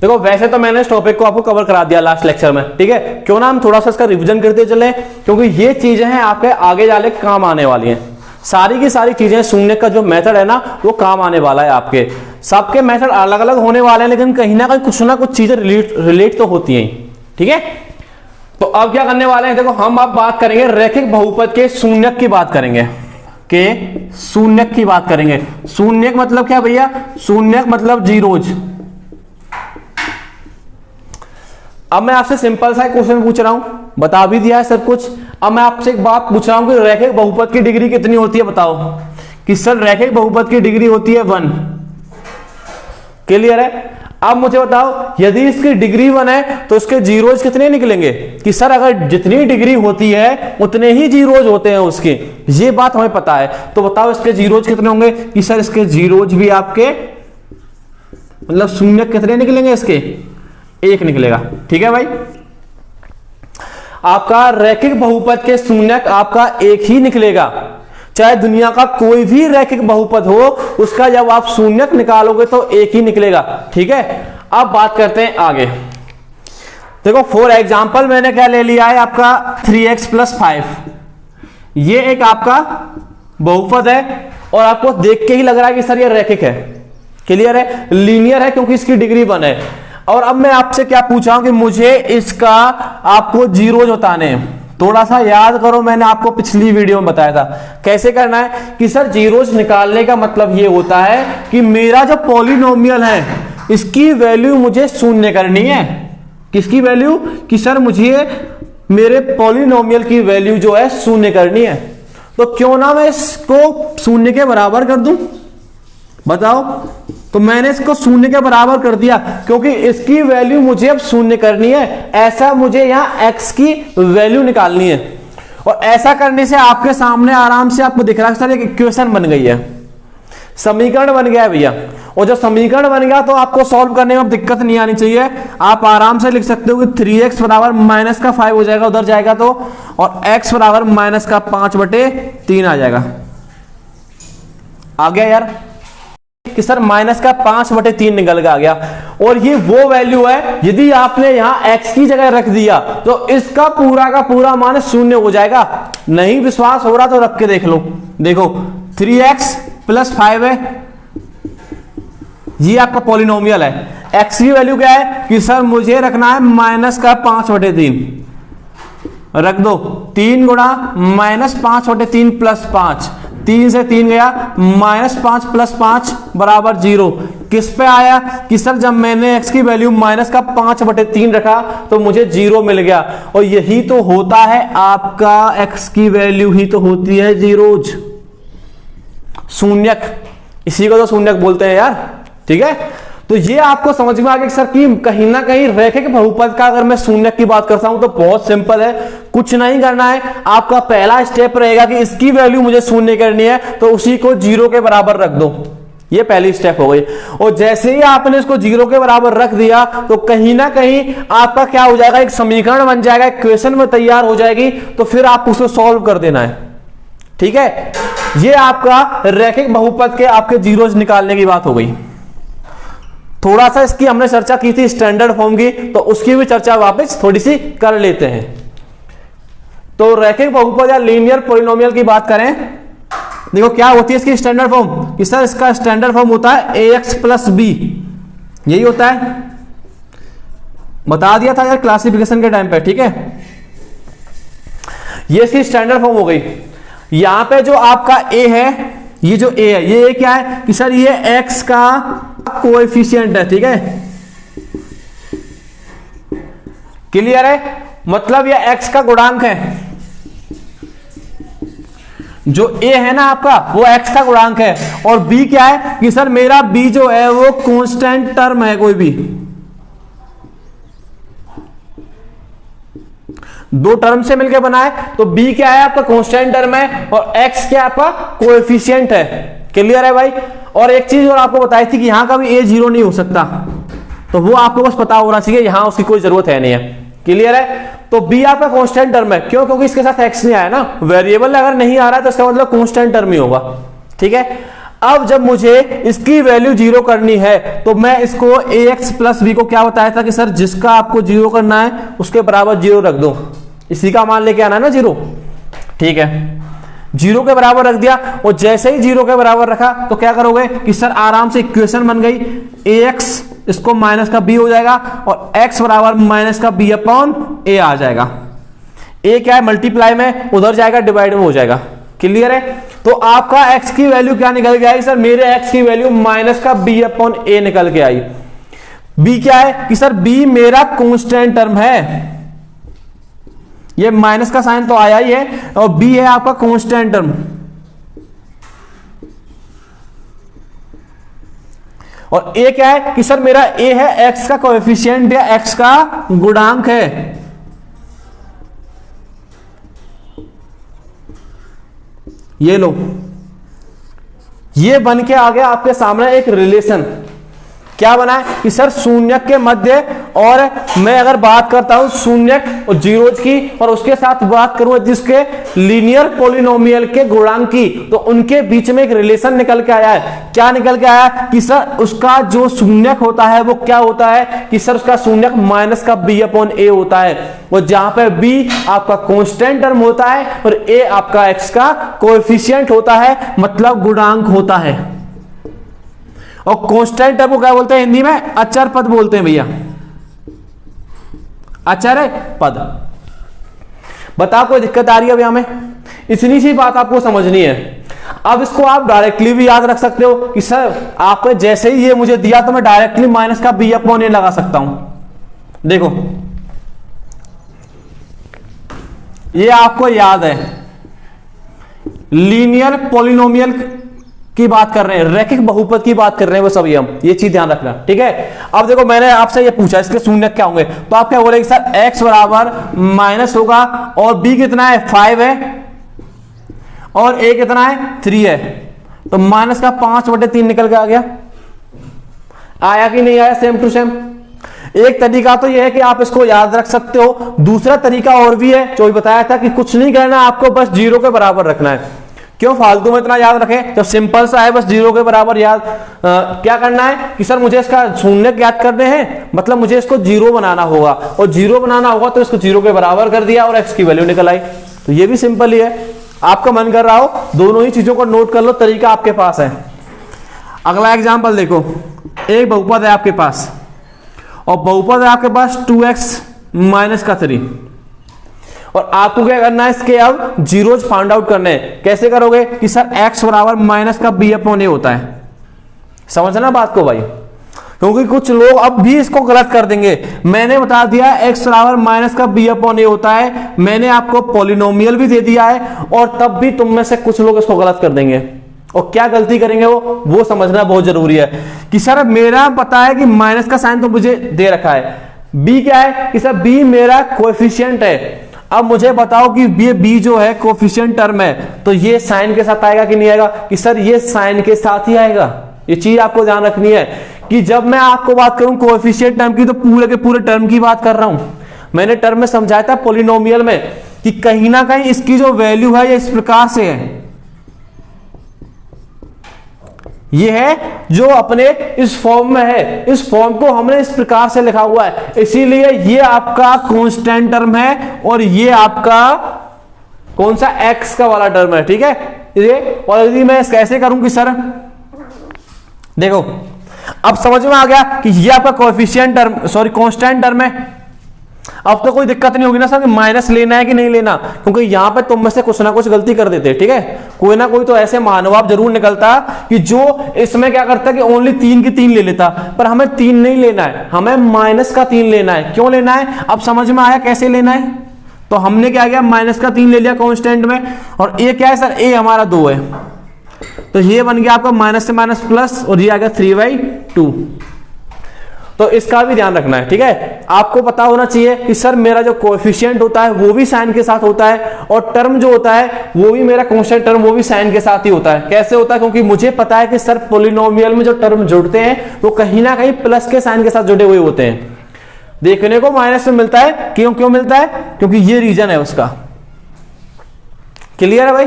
देखो वैसे तो मैंने इस टॉपिक को आपको कवर करा दिया लास्ट लेक्चर में, ठीक है, क्यों ना हम थोड़ा सा इसका रिवीजन करते चले, क्योंकि ये चीजें हैं आपके आगे जाके काम आने वाली हैं। सारी की सारी चीजें शून्य का जो मेथड है ना वो काम आने वाला है आपके। सबके मेथड अलग अलग होने वाले हैं, लेकिन कहीं ना कुछ चीजें रिलेट तो होती हैं, ठीक है। तो अब क्या करने वाले हैं, देखो हम अब बात करेंगे रैखिक बहुपद के शून्यक की बात करेंगे, के शून्यक की बात करेंगे। शून्यक मतलब क्या भैया, शून्यक मतलब जीरोज। अब मैं आपसे सिंपल सा क्वेश्चन पूछ रहा हूं, बता भी दिया है सब कुछ। अब मैं आपसे एक बात पूछ रहा हूं कि रैखिक बहुपद की डिग्री कितनी होती है, बताओ। कि सर रैखिक बहुपद की डिग्री होती है 1। क्लियर है। अब मुझे बताओ यदि इसकी डिग्री 1 है तो इसके जीरोज कितने निकलेंगे। कि सर अगर जितनी डिग्री होती है उतने ही जीरोज होते हैं उसके, ये बात हमें पता है। तो बताओ इसके जीरोज कितने होंगे। कि सर इसके जीरोज भी आपके मतलब शून्य कितने निकलेंगे, इसके 1 निकलेगा, ठीक है भाई। आपका रैखिक बहुपद के शून्यक आपका 1 ही निकलेगा, चाहे दुनिया का कोई भी रैखिक बहुपद हो उसका जब आप शून्यक निकालोगे तो 1 ही निकलेगा, ठीक है। अब बात करते हैं आगे। देखो फॉर एग्जांपल मैंने क्या ले लिया है आपका 3x + 5। ये एक आपका बहुपद है और आपको देख के ही लग रहा है कि सर ये रैखिक है। क्लियर है, लीनियर है क्योंकि इसकी डिग्री 1 है। और अब मैं आपसे क्या पूछा हूं कि मुझे इसका आपको जीरोज बताने हैं। थोड़ा सा याद करो, मैंने आपको पिछली वीडियो में बताया था कैसे करना है। कि सर जीरोज निकालने का मतलब ये होता है कि मेरा जो पॉलिनोमियल है इसकी वैल्यू मुझे शून्य करनी है। किसकी वैल्यू, कि सर मुझे मेरे पॉलिनोमियल की वैल्यू जो है शून्य करनी है। तो क्यों ना मैं इसको शून्य के बराबर कर दूं, बताओ। तो मैंने इसको शून्य के बराबर कर दिया क्योंकि इसकी वैल्यू मुझे अब शून्य करनी है। ऐसा मुझे यहां x की वैल्यू निकालनी है। और ऐसा करने से आपके सामने आराम से आपको दिख रहा है सर एक इक्वेशन बन गई है, समीकरण बन गया है भैया। और जब समीकरण बन गया तो आपको सॉल्व करने में दिक्कत नहीं आनी चाहिए। आप आराम से लिख सकते हो कि 3x बराबर -5 हो जाएगा उधर जाएगा तो, और x बराबर -5/3 आ जाएगा। आ गया यार कि सर -5/3 निकल के आ गया। और ये वो वैल्यू है यदि आपने यहां x की जगह रख दिया तो इसका पूरा का पूरा मान 0 हो जाएगा। नहीं विश्वास हो रहा तो रख के देख लो। देखो 3x + 5 है, ये आपका पॉलिनोमियल है। x की वैल्यू क्या है कि सर मुझे रखना है -5/3। रख दो 3 गुणा -5/3 + 5, 3 से 3 गया, -5 + 5 = 0। किस पे आया कि सर जब मैंने x की वैल्यू -5/3 रखा तो मुझे 0 मिल गया। और यही तो होता है आपका x की वैल्यू ही तो होती है जीरोज, शून्यक। इसी को तो शून्यक बोलते हैं यार, ठीक है। तो ये आपको समझ में आ गया सर कि कहीं ना कहीं रैखिक बहुपद का अगर मैं शून्यक की बात करता हूं तो बहुत सिंपल है, कुछ नहीं करना है। आपका पहला स्टेप रहेगा कि इसकी वैल्यू मुझे शून्य करनी है तो उसी को 0 के बराबर रख दो। ये पहली स्टेप हो गई। और जैसे ही आपने इसको 0 के बराबर रख दिया तो कहीं ना कहीं आपका क्या हो जाएगा, एक समीकरण बन जाएगा, इक्वेशन में तैयार हो जाएगी। तो फिर आप उसको सॉल्व कर देना है, ठीक है। ये आपका रैखिक बहुपद के आपके जीरोज निकालने की बात हो गई। थोड़ा सा इसकी हमने चर्चा की थी स्टैंडर्ड फॉर्म की, तो उसकी भी चर्चा वापस थोड़ी सी कर लेते हैं। तो रैखिक बहुपद या लीनियर पॉलिनोमियल की बात करें, देखो क्या होती है इसकी स्टैंडर्ड फॉर्म। कि सर इसका स्टैंडर्ड फॉर्म होता है ax + b, यही होता है। बता दिया था यार क्लासिफिकेशन के टाइम पे, ठीक है। ये इसकी स्टैंडर्ड फॉर्म हो गई। यहां पे जो आपका a है, ये जो a है, ये क्या है कि सर ये x का कोएफिशिएंट है, ठीक है। क्लियर है, मतलब ये x का गुणांक है। जो a है ना आपका वो x का गुणांक है। और b क्या है कि सर मेरा b जो है वो कांस्टेंट टर्म है, कोई भी दो टर्म से मिलकर बना है। तो b क्या है आपका कांस्टेंट टर्म है और x क्या आपका कोएफिशिएंट है। क्लियर है भाई। और एक चीज और आपको बताई थी कि यहां का भी a 0 नहीं हो सकता, तो वो आपको बस पता होना चाहिए, यहां उसकी कोई जरूरत है नहीं है। क्लियर है। तो b आपका कांस्टेंट टर्म है, क्यों, क्योंकि इसके साथ x नहीं आया ना। वेरिएबल अगर नहीं आ रहा है तो इसका मतलब कांस्टेंट टर्म ही होगा, ठीक है। अब जब मुझे इसकी वैल्यू जीरो करनी है तो मैं इसको ax प्लस बी को क्या बताया था कि सर जिसका आपको जीरो करना है उसके बराबर जीरो रख दो, इसी का मान लेके आना है ना जीरो। ठीक है, जीरो के बराबर रख दिया और जैसे ही जीरो के बराबर रखा तो क्या करोगे कि सर आराम से इक्वेशन बन गई, ax इसको माइनस का b हो जाएगा और x बराबर माइनस का b अपॉन a आ जाएगा। a क्या है मल्टीप्लाई में, उधर जाएगा डिवाइड में हो जाएगा। क्लियर है? तो आपका x की वैल्यू क्या निकल के आई सर, मेरे x की वैल्यू माइनस का b अपॉन a निकल के आई। b क्या है कि सर b मेरा कांस्टेंट टर्म है, ये माइनस का साइन तो आया ही है, और b है आपका कांस्टेंट टर्म, और a क्या है कि सर मेरा a है x का कोएफिशिएंट या x का गुणांक है। ये लो, ये बन के आ गया आपके सामने एक रिलेशन। क्या बना है कि सर शून्यक के मध्य, और मैं अगर बात करता हूं शून्यक और जीरोज की और उसके साथ बात करूं जिसके लीनियर पॉलिनोमियल के गुणांक की, तो उनके बीच में एक रिलेशन निकल के आया है। क्या निकल के आया कि सर उसका जो शून्यक होता है वो क्या होता है कि सर उसका शून्यक माइनस का b अपॉन a होता है, और जहां पे b आपका कांस्टेंट टर्म होता है और a आपका x का कोएफिशिएंट होता है, मतलब गुणांक होता है। और कांस्टेंट टर्म को क्या बोलते हैं हिंदी में, अचर पद बोलते हैं भैया, अचर पद। बताओ कोई दिक्कत आ रही है भैया हमें? इतनी सी बात आपको समझनी है। अब इसको आप डायरेक्टली भी याद रख सकते हो कि सर आपने जैसे ही ये मुझे दिया तो मैं डायरेक्टली माइनस का b अपॉन a लगा सकता हूं। देखो ये आपको याद है, लीनियर पॉलिनोमियल की बात कर रहे हैं, रैखिक बहुपद की बात कर रहे हैं वो सभी हम, ये चीज ध्यान रखना। ठीक है, अब देखो मैंने आपसे ये पूछा इसके शून्यक क्या होंगे, तो आप क्या बोलेंगे सर x बराबर माइनस होगा, और b कितना है 5 है, और a कितना है 3 है, तो माइनस का 5/3 निकल के आ गया। आया कि नहीं आया? Same to same. एक तरीका तो यह है कि आप इसको याद रख सकते हो, दूसरा तरीका और भी है जो बताया था कि कुछ नहीं करना, आपको बस जीरो के बराबर रखना है। क्यों फालतू में इतना याद रखें जब सिंपल सा है, बस जीरो के बराबर याद। क्या करना है कि सर मुझे इसका शून्यक ज्ञात करने हैं, मतलब मुझे इसको जीरो बनाना होगा, और जीरो बनाना होगा तो इसको जीरो के बराबर कर दिया और x की वैल्यू निकल आई। तो ये भी सिंपल ही है, आपका मन कर रहा हो दोनों ही चीजों को नोट कर लो, तरीका आपके पास है। अगला एग्जाम्पल देखो, एक बहुपद है आपके पास, और बहुपद है आपके पास 2x माइनस का 3, और आपको क्या करना है इसके अब जीरोज फाइंड आउट करने हैं। कैसे करोगे कि सर x बराबर माइनस का b अपॉन a होता है। समझना बात को भाई, क्योंकि कुछ लोग अब भी इसको गलत कर देंगे। मैंने बता दिया x बराबर माइनस का b अपॉन a होता है, मैंने आपको पॉलिनोमियल भी दे दिया है, और तब भी तुम में से कुछ लोग इसको गलत कर देंगे। और क्या गलती करेंगे वो समझना बहुत जरूरी है कि सर मेरा पता है कि माइनस का साइन तो मुझे दे रखा है, b क्या है कि सर b मेरा कोएफिशिएंट है। अब मुझे बताओ कि ये b जो है कोएफिशिएंट टर्म है, तो ये साइन के साथ आएगा कि नहीं आएगा कि सर ये साइन के साथ ही आएगा। ये चीज आपको ध्यान रखनी है कि जब मैं आपको बात करूं कोएफिशिएंट टर्म की, तो पूरे के पूरे टर्म की बात कर रहा हूं। मैंने टर्म में समझाया था पॉलिनोमियल में कि कहीं ना कहीं इसकी जो वैल्यू है ये इस प्रकार से है, ये है जो अपने इस फॉर्म में है, इस फॉर्म को हमने इस प्रकार से लिखा हुआ है, इसीलिए ये आपका कांस्टेंट टर्म है और ये आपका कौन सा x का वाला टर्म है। ठीक है, ये और यदि मैं कैसे करूं कि सर देखो अब समझ में आ गया कि ये आपका coefficient term sorry constant term है। अब तो कोई दिक्कत नहीं होगी ना सर कि माइनस लेना है कि नहीं लेना, क्योंकि यहां पे तुम में से कुछ ना कुछ गलती कर देते। ठीक है, कोई ना कोई तो ऐसे महानुभाव जरूर निकलता कि जो इसमें क्या करता कि ओनली 3 की 3 ले लेता, पर हमें 3 नहीं लेना है, हमें माइनस का 3 लेना है। क्यों लेना है अब समझ में आया कैसे लेना है। तो हमने क्या किया, माइनस का 3 ले लिया कांस्टेंट में, और ए क्या है सर, ए हमारा 2 है, तो ये बन गया आपका माइनस से माइनस प्लस, और ये आ गया 3/2। तो इसका भी ध्यान रखना है। ठीक है, आपको पता होना चाहिए कि सर मेरा जो कोएफिशिएंट होता है वो भी साइन के साथ होता है, और टर्म जो होता है वो भी मेरा कांस्टेंट टर्म वो भी साइन के साथ ही होता है। कैसे होता है, क्योंकि मुझे पता है कि सर पॉलिनोमियल में जो टर्म जुड़ते हैं वो कहीं ना कहीं प्लस के साइन के साथ जुड़े हुए होते हैं। देखने को माइनस में मिलता है, क्यों क्यों मिलता है, क्योंकि ये रीजन है उसका। क्लियर है भाई।